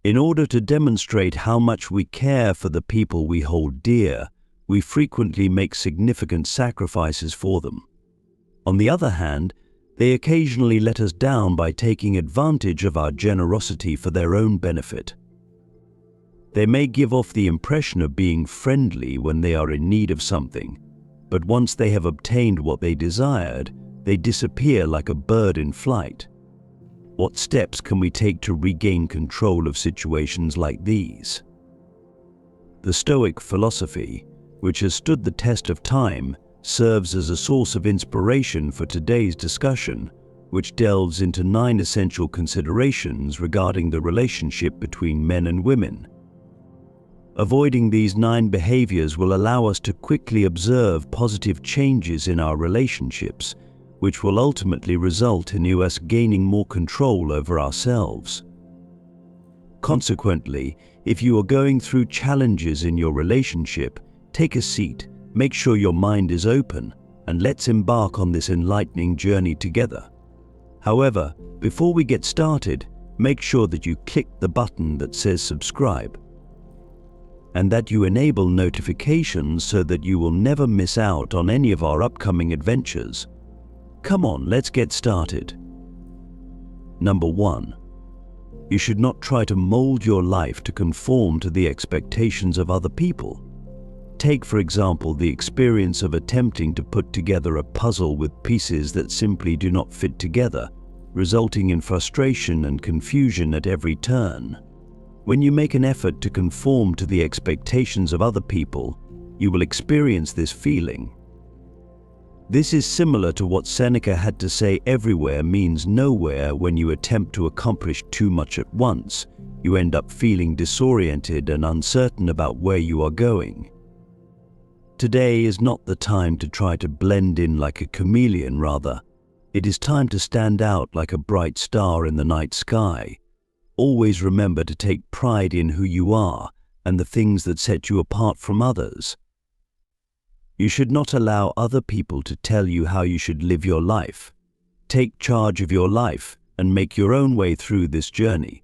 In order to demonstrate how much we care for the people we hold dear, we frequently make significant sacrifices for them. On the other hand, they occasionally let us down by taking advantage of our generosity for their own benefit. They may give off the impression of being friendly when they are in need of something, but once they have obtained what they desired, they disappear like a bird in flight. What steps can we take to regain control of situations like these? The Stoic philosophy, which has stood the test of time, serves as a source of inspiration for today's discussion, which delves into 9 essential considerations regarding the relationship between men and women. Avoiding these 9 behaviors will allow us to quickly observe positive changes in our relationships, which will ultimately result in us gaining more control over ourselves. Consequently, if you are going through challenges in your relationship, take a seat, make sure your mind is open, and let's embark on this enlightening journey together. However, before we get started, make sure that you click the button that says subscribe, and that you enable notifications so that you will never miss out on any of our upcoming adventures. Come on, let's get started. Number 1. You should not try to mold your life to conform to the expectations of other people. Take, for example, the experience of attempting to put together a puzzle with pieces that simply do not fit together, resulting in frustration and confusion at every turn. When you make an effort to conform to the expectations of other people, you will experience this feeling. This is similar to what Seneca had to say: everywhere means nowhere. When you attempt to accomplish too much at once, you end up feeling disoriented and uncertain about where you are going. Today is not the time to try to blend in like a chameleon, rather, it is time to stand out like a bright star in the night sky. Always remember to take pride in who you are and the things that set you apart from others. You should not allow other people to tell you how you should live your life. Take charge of your life and make your own way through this journey.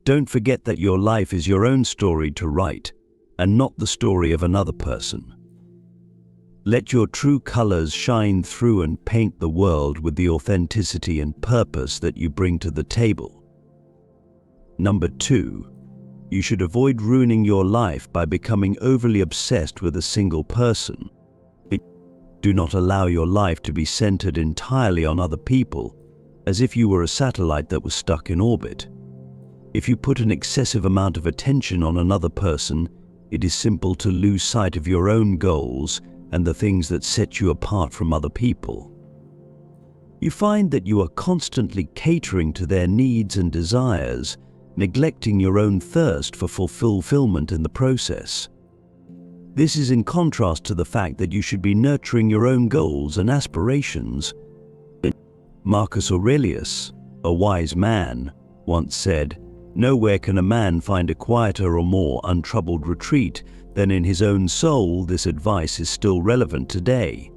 Don't forget that your life is your own story to write, and not the story of another person. Let your true colors shine through and paint the world with the authenticity and purpose that you bring to the table. Number 2. You should avoid ruining your life by becoming overly obsessed with a single person. Do not allow your life to be centered entirely on other people, as if you were a satellite that was stuck in orbit. If you put an excessive amount of attention on another person, it is simple to lose sight of your own goals and the things that set you apart from other people. You find that you are constantly catering to their needs and desires, neglecting your own thirst for fulfillment in the process. This is in contrast to the fact that you should be nurturing your own goals and aspirations. Marcus Aurelius, a wise man, once said, "Nowhere can a man find a quieter or more untroubled retreat than in his own soul." This advice is still relevant today.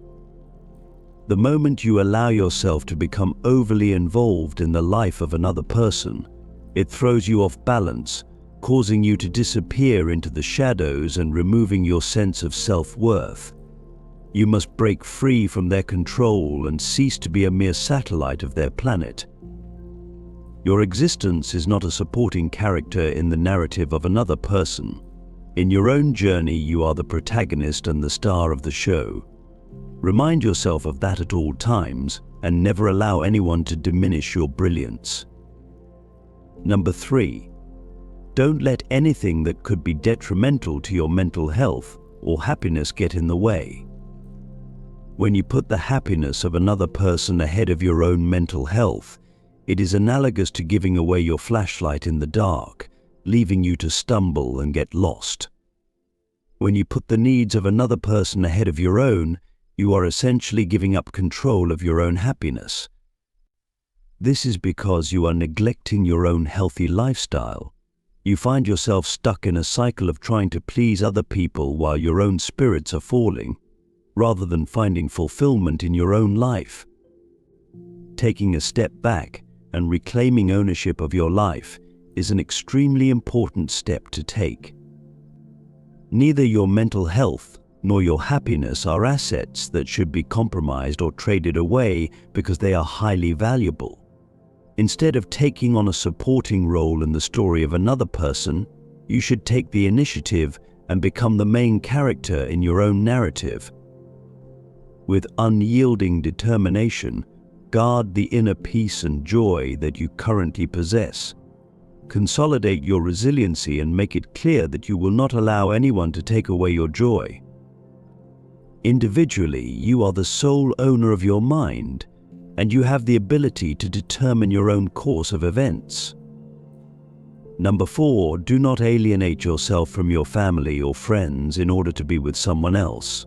The moment you allow yourself to become overly involved in the life of another person, it throws you off balance, causing you to disappear into the shadows and removing your sense of self-worth. You must break free from their control and cease to be a mere satellite of their planet. Your existence is not a supporting character in the narrative of another person. In your own journey, you are the protagonist and the star of the show. Remind yourself of that at all times and never allow anyone to diminish your brilliance. Number 3. Don't let anything that could be detrimental to your mental health or happiness get in the way. When you put the happiness of another person ahead of your own mental health, it is analogous to giving away your flashlight in the dark, leaving you to stumble and get lost. When you put the needs of another person ahead of your own, you are essentially giving up control of your own happiness. This is because you are neglecting your own healthy lifestyle. You find yourself stuck in a cycle of trying to please other people while your own spirits are falling, rather than finding fulfillment in your own life. Taking a step back and reclaiming ownership of your life is an extremely important step to take. Neither your mental health nor your happiness are assets that should be compromised or traded away because they are highly valuable. Instead of taking on a supporting role in the story of another person, you should take the initiative and become the main character in your own narrative. With unyielding determination, guard the inner peace and joy that you currently possess. Consolidate your resiliency and make it clear that you will not allow anyone to take away your joy. Individually, you are the sole owner of your mind, and you have the ability to determine your own course of events. Number 4, do not alienate yourself from your family or friends in order to be with someone else.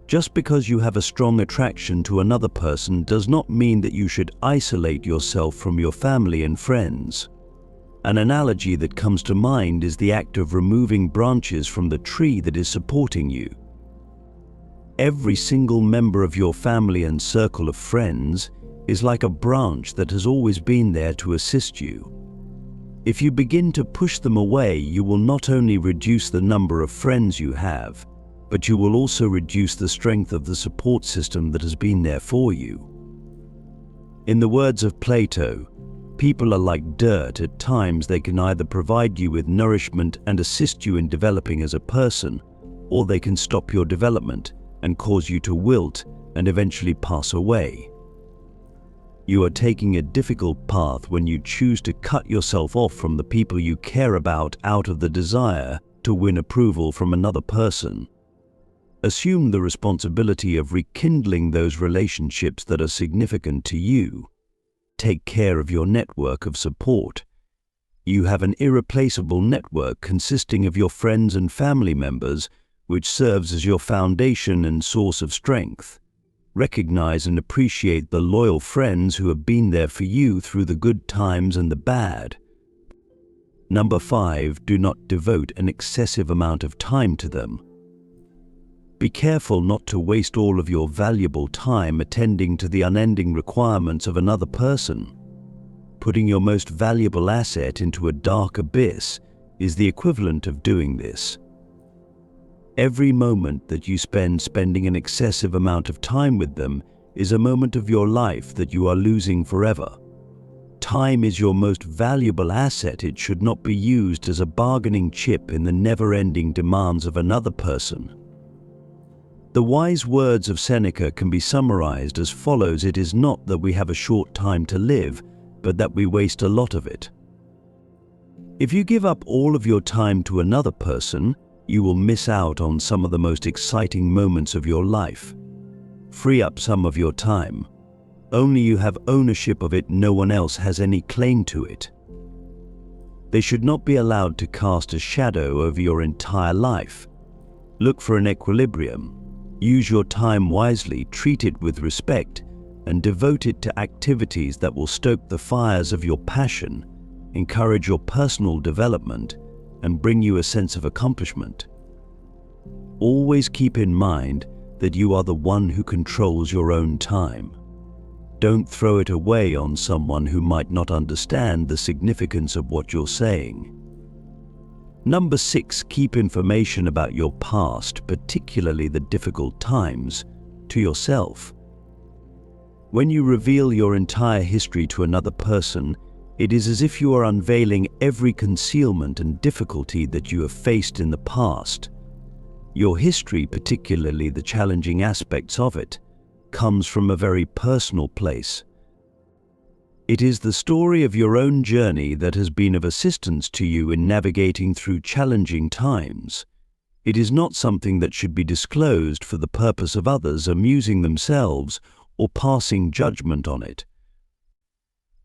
Just because you have a strong attraction to another person does not mean that you should isolate yourself from your family and friends. An analogy that comes to mind is the act of removing branches from the tree that is supporting you. Every single member of your family and circle of friends is like a branch that has always been there to assist you. If you begin to push them away, you will not only reduce the number of friends you have, but you will also reduce the strength of the support system that has been there for you. In the words of Plato, people are like dirt. At times they can either provide you with nourishment and assist you in developing as a person, or they can stop your development and cause you to wilt and eventually pass away. You are taking a difficult path when you choose to cut yourself off from the people you care about out of the desire to win approval from another person. Assume the responsibility of rekindling those relationships that are significant to you. Take care of your network of support. You have an irreplaceable network consisting of your friends and family members, which serves as your foundation and source of strength. Recognize and appreciate the loyal friends who have been there for you through the good times and the bad. Number 5, do not devote an excessive amount of time to them. Be careful not to waste all of your valuable time attending to the unending requirements of another person. Putting your most valuable asset into a dark abyss is the equivalent of doing this. Every moment that you spending an excessive amount of time with them is a moment of your life that you are losing forever. Time is your most valuable asset. It should not be used as a bargaining chip in the never-ending demands of another person. The wise words of Seneca can be summarized as follows: it is not that we have a short time to live, but that we waste a lot of it. If you give up all of your time to another person, you will miss out on some of the most exciting moments of your life. Free up some of your time. Only you have ownership of it. No one else has any claim to it. They should not be allowed to cast a shadow over your entire life. Look for an equilibrium. Use your time wisely, treat it with respect, and devote it to activities that will stoke the fires of your passion, encourage your personal development, and bring you a sense of accomplishment. Always keep in mind that you are the one who controls your own time. Don't throw it away on someone who might not understand the significance of what you're saying. Number 6, keep information about your past, particularly the difficult times, to yourself. When you reveal your entire history to another person, it is as if you are unveiling every concealment and difficulty that you have faced in the past. Your history, particularly the challenging aspects of it, comes from a very personal place. It is the story of your own journey that has been of assistance to you in navigating through challenging times. It is not something that should be disclosed for the purpose of others amusing themselves or passing judgment on it.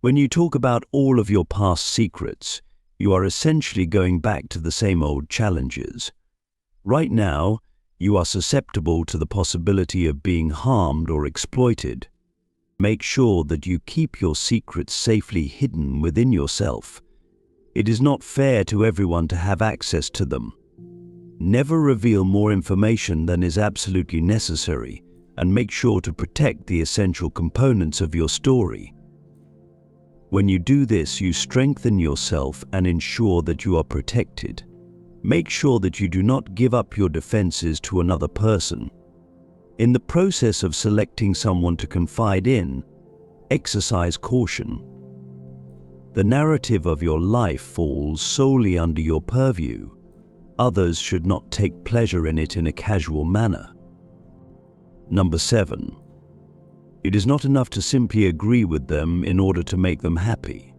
When you talk about all of your past secrets, you are essentially going back to the same old challenges. Right now, you are susceptible to the possibility of being harmed or exploited. Make sure that you keep your secrets safely hidden within yourself. It is not fair to everyone to have access to them. Never reveal more information than is absolutely necessary, and make sure to protect the essential components of your story. When you do this, you strengthen yourself and ensure that you are protected. Make sure that you do not give up your defenses to another person. In the process of selecting someone to confide in, exercise caution. The narrative of your life falls solely under your purview. Others should not take pleasure in it in a casual manner. Number 7. It is not enough to simply agree with them in order to make them happy.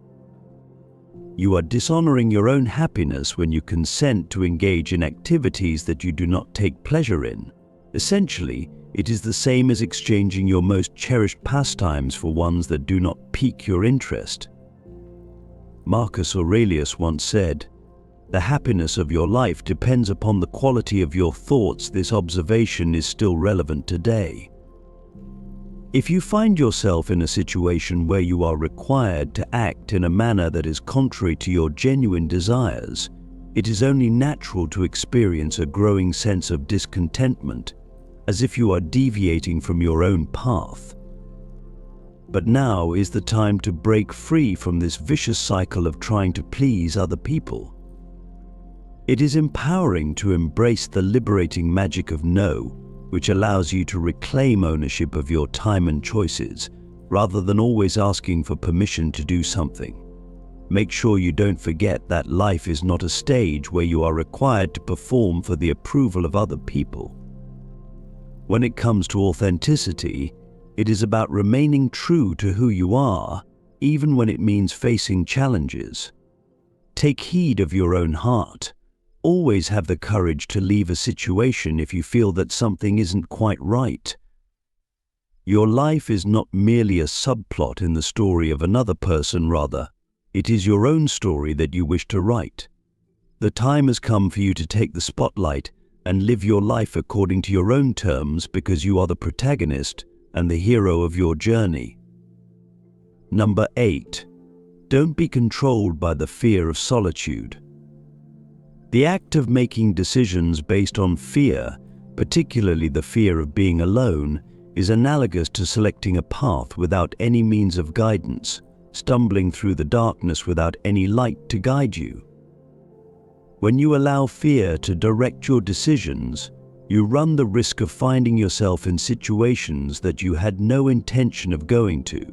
You are dishonoring your own happiness when you consent to engage in activities that you do not take pleasure in. Essentially, it is the same as exchanging your most cherished pastimes for ones that do not pique your interest. Marcus Aurelius once said, "The happiness of your life depends upon the quality of your thoughts." This observation is still relevant today. If you find yourself in a situation where you are required to act in a manner that is contrary to your genuine desires, it is only natural to experience a growing sense of discontentment, as if you are deviating from your own path. But now is the time to break free from this vicious cycle of trying to please other people. It is empowering to embrace the liberating magic of no, which allows you to reclaim ownership of your time and choices, rather than always asking for permission to do something. Make sure you don't forget that life is not a stage where you are required to perform for the approval of other people. When it comes to authenticity, it is about remaining true to who you are, even when it means facing challenges. Take heed of your own heart. Always have the courage to leave a situation if you feel that something isn't quite right. Your life is not merely a subplot in the story of another person, rather, it is your own story that you wish to write. The time has come for you to take the spotlight and live your life according to your own terms, because you are the protagonist and the hero of your journey. Number 8. Don't be controlled by the fear of solitude. The act of making decisions based on fear, particularly the fear of being alone, is analogous to selecting a path without any means of guidance, stumbling through the darkness without any light to guide you. When you allow fear to direct your decisions, you run the risk of finding yourself in situations that you had no intention of going to.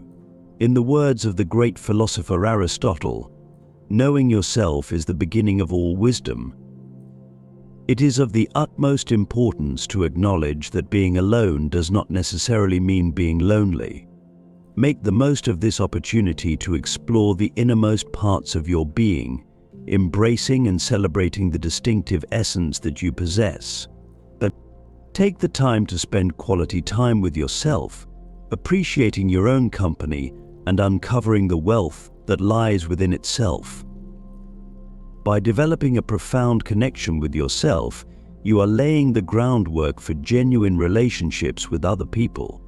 In the words of the great philosopher Aristotle, knowing yourself is the beginning of all wisdom. It is of the utmost importance to acknowledge that being alone does not necessarily mean being lonely. Make the most of this opportunity to explore the innermost parts of your being, embracing and celebrating the distinctive essence that you possess. But take the time to spend quality time with yourself, appreciating your own company and uncovering the wealth that lies within itself. By developing a profound connection with yourself, you are laying the groundwork for genuine relationships with other people.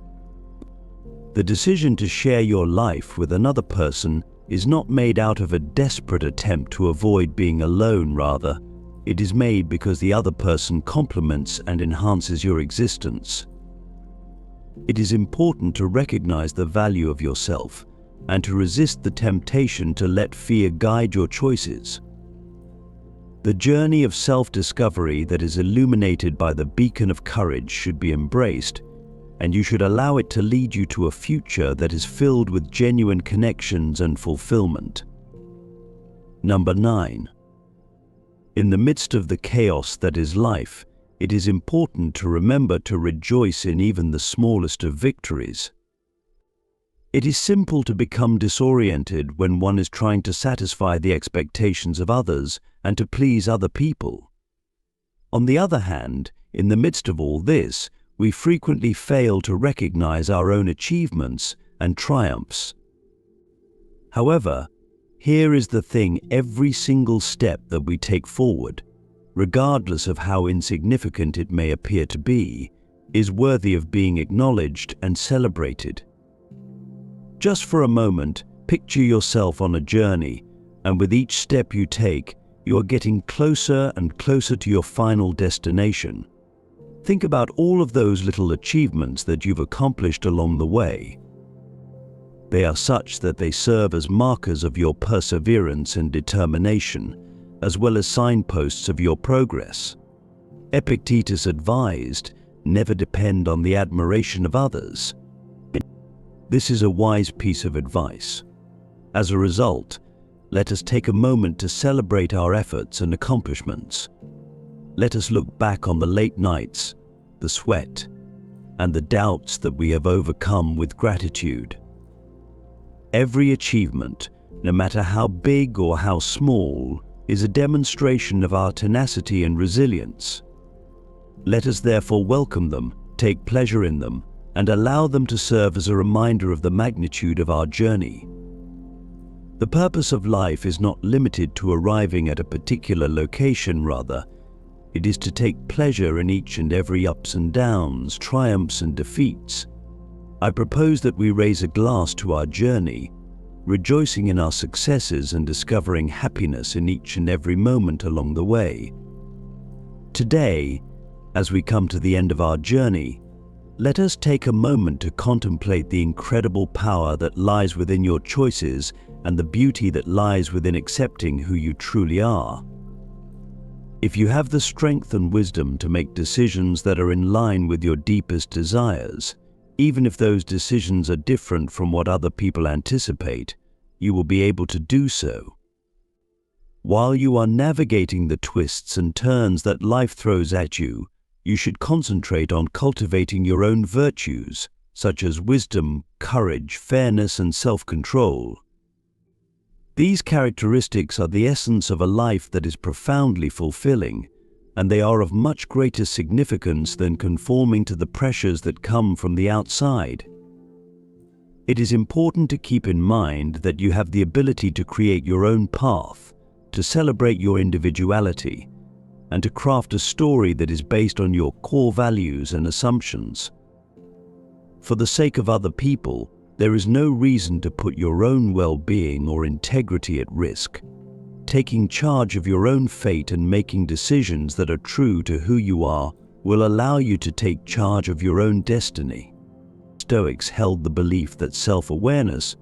The decision to share your life with another person is not made out of a desperate attempt to avoid being alone. Rather, it is made because the other person complements and enhances your existence. It is important to recognize the value of yourself and to resist the temptation to let fear guide your choices. The journey of self-discovery that is illuminated by the beacon of courage should be embraced, and you should allow it to lead you to a future that is filled with genuine connections and fulfillment. Number 9. In the midst of the chaos that is life, it is important to remember to rejoice in even the smallest of victories. It is simple to become disoriented when one is trying to satisfy the expectations of others and to please other people. On the other hand, in the midst of all this, we frequently fail to recognize our own achievements and triumphs. However, here is the thing: every single step that we take forward, regardless of how insignificant it may appear to be, is worthy of being acknowledged and celebrated. Just for a moment, picture yourself on a journey, and with each step you take, you are getting closer and closer to your final destination. Think about all of those little achievements that you've accomplished along the way. They are such that they serve as markers of your perseverance and determination, as well as signposts of your progress. Epictetus advised, never depend on the admiration of others. This is a wise piece of advice. As a result, let us take a moment to celebrate our efforts and accomplishments. Let us look back on the late nights, the sweat, and the doubts that we have overcome with gratitude. Every achievement, no matter how big or how small, is a demonstration of our tenacity and resilience. Let us therefore welcome them, take pleasure in them, and allow them to serve as a reminder of the magnitude of our journey. The purpose of life is not limited to arriving at a particular location, rather, it is to take pleasure in each and every ups and downs, triumphs and defeats. I propose that we raise a glass to our journey, rejoicing in our successes and discovering happiness in each and every moment along the way. Today, as we come to the end of our journey, let us take a moment to contemplate the incredible power that lies within your choices and the beauty that lies within accepting who you truly are. If you have the strength and wisdom to make decisions that are in line with your deepest desires, even if those decisions are different from what other people anticipate, you will be able to do so. While you are navigating the twists and turns that life throws at you, you should concentrate on cultivating your own virtues, such as wisdom, courage, fairness, and self-control. These characteristics are the essence of a life that is profoundly fulfilling, and they are of much greater significance than conforming to the pressures that come from the outside. It is important to keep in mind that you have the ability to create your own path, to celebrate your individuality, and to craft a story that is based on your core values and assumptions. For the sake of other people, there is no reason to put your own well-being or integrity at risk. Taking charge of your own fate and making decisions that are true to who you are will allow you to take charge of your own destiny. Stoics held the belief that self-awareness,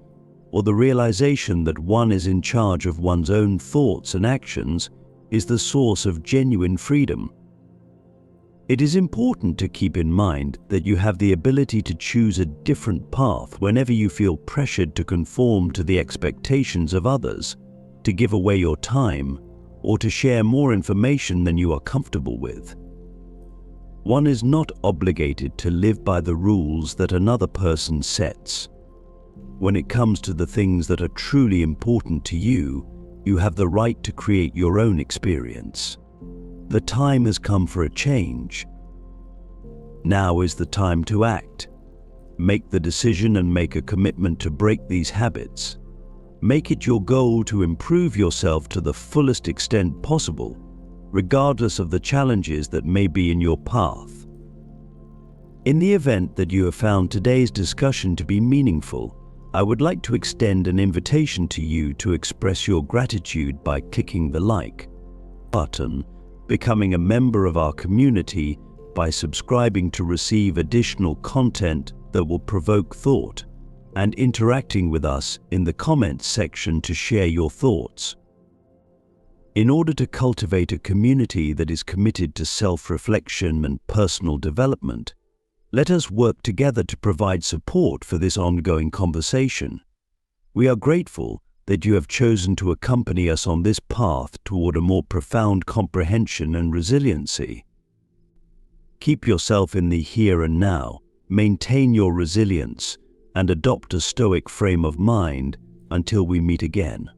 or the realization that one is in charge of one's own thoughts and actions, is the source of genuine freedom. It is important to keep in mind that you have the ability to choose a different path whenever you feel pressured to conform to the expectations of others, to give away your time, or to share more information than you are comfortable with. One is not obligated to live by the rules that another person sets. When it comes to the things that are truly important to you, you have the right to create your own experience. The time has come for a change. Now is the time to act. Make the decision and make a commitment to break these habits. Make it your goal to improve yourself to the fullest extent possible, regardless of the challenges that may be in your path. In the event that you have found today's discussion to be meaningful, I would like to extend an invitation to you to express your gratitude by clicking the like button, becoming a member of our community by subscribing to receive additional content that will provoke thought, and interacting with us in the comments section to share your thoughts. In order to cultivate a community that is committed to self-reflection and personal development, let us work together to provide support for this ongoing conversation. We are grateful that you have chosen to accompany us on this path toward a more profound comprehension and resiliency. Keep yourself in the here and now, maintain your resilience, and adopt a stoic frame of mind until we meet again.